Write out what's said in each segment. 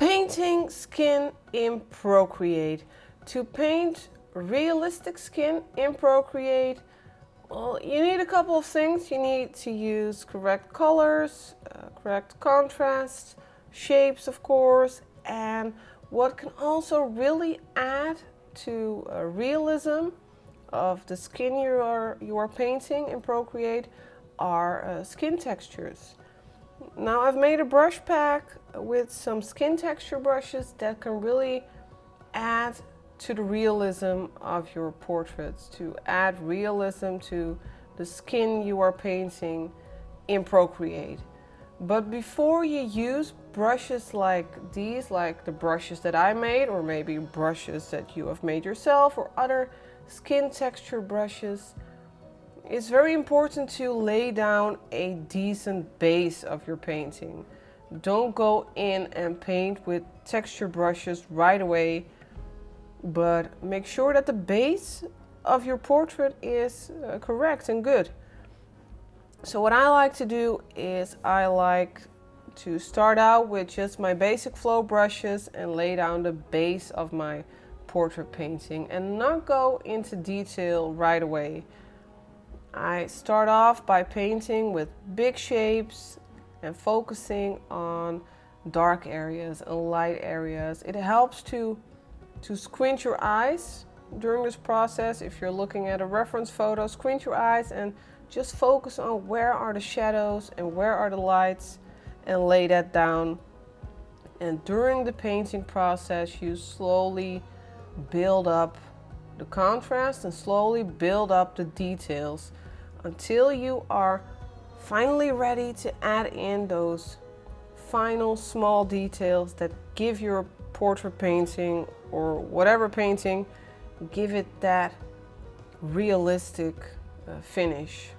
Painting skin in Procreate. To paint realistic skin in Procreate, well, you need a couple of things. You need to use correct colors, correct contrast, shapes of course, and what can also really add to realism of the skin you are painting in Procreate are skin textures. Now I've made a brush pack with some skin texture brushes that can really add to the realism of your portraits, to add realism to the skin you are painting in Procreate. But before you use brushes like these, like the brushes that I made, or maybe brushes that you have made yourself, or other skin texture brushes, it's very important to lay down a decent base of your painting. Don't go in and paint with texture brushes right away, but make sure that the base of your portrait is correct and good. So what I like to do is I like to start out with just my basic flow brushes and lay down the base of my portrait painting and not go into detail right away. I start off by painting with big shapes and focusing on dark areas and light areas. It helps to squint your eyes during this process. If you're looking at a reference photo, squint your eyes and just focus on where are the shadows and where are the lights and lay that down. And during the painting process, you slowly build up the contrast and slowly build up the details until you are finally ready to add in those final small details that give your portrait painting or whatever painting, give it that realistic finish.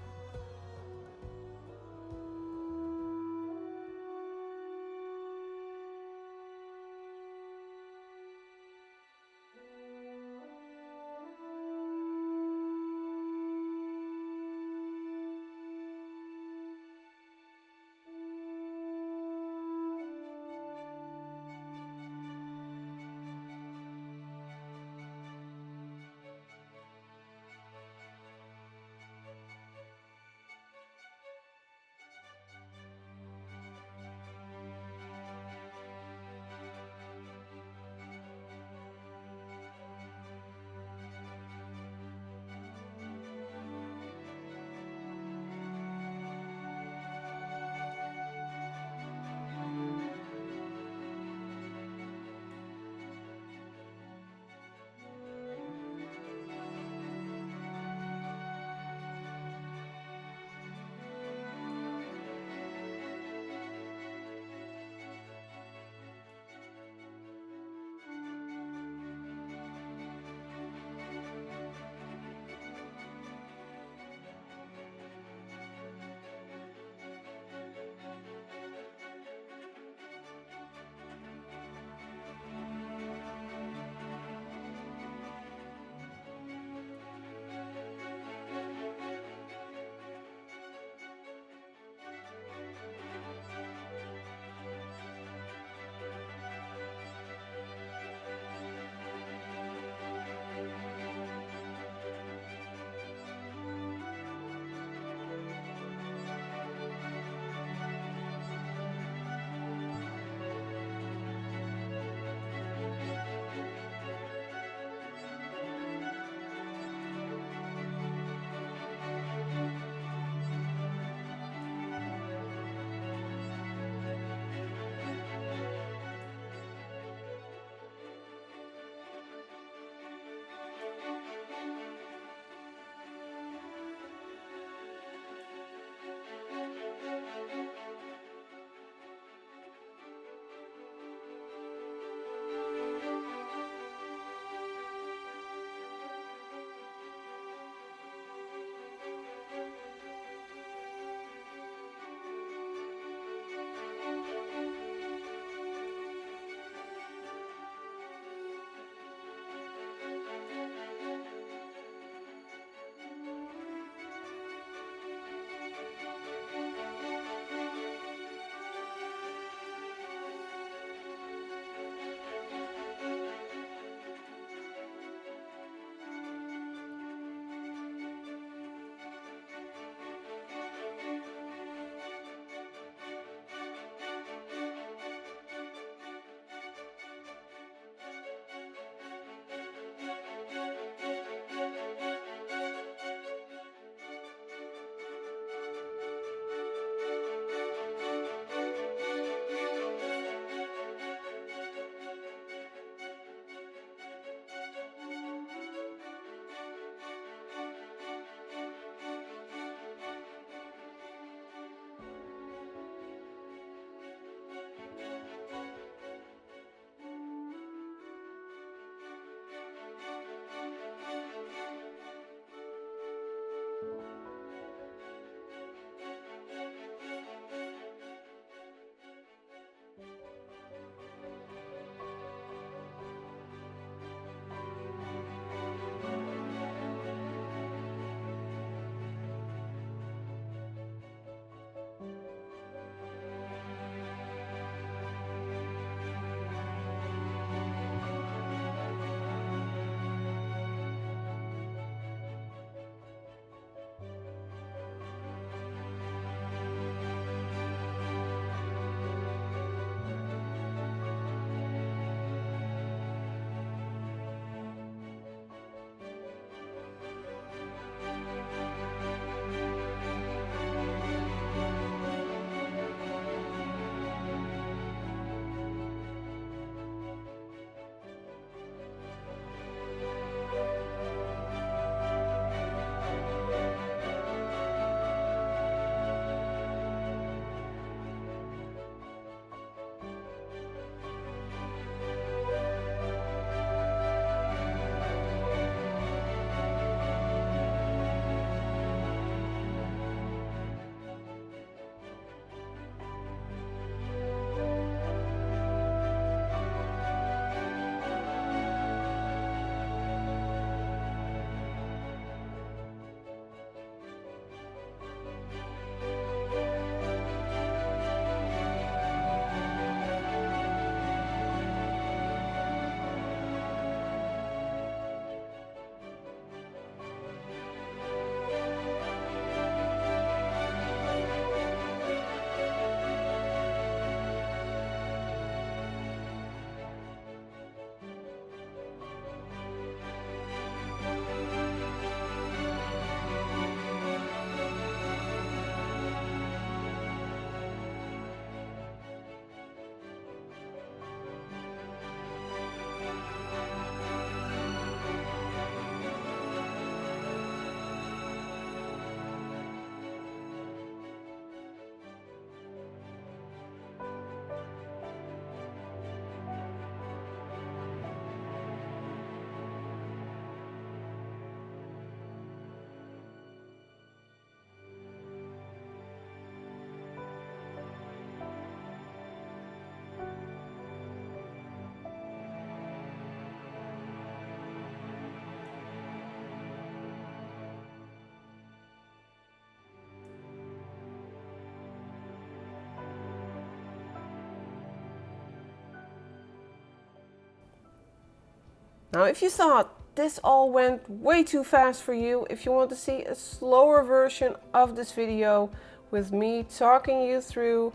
Now, if you thought this all went way too fast for you, if you want to see a slower version of this video with me talking you through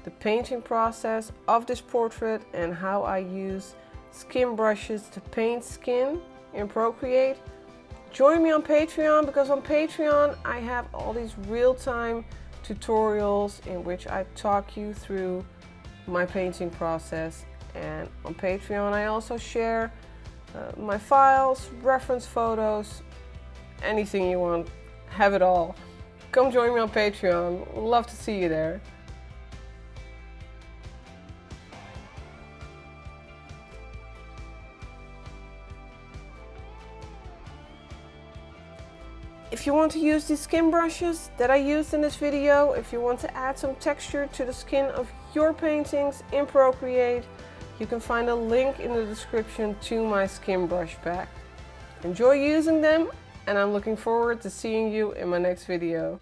the painting process of this portrait and how I use skin brushes to paint skin in Procreate, join me on Patreon, because on Patreon I have all these real-time tutorials in which I talk you through my painting process. And on Patreon I also share my files, reference photos, anything you want, have it all. Come join me on Patreon, love to see you there. If you want to use these skin brushes that I used in this video, if you want to add some texture to the skin of your paintings in Procreate, you can find a link in the description to my skin brush pack. Enjoy using them, and I'm looking forward to seeing you in my next video.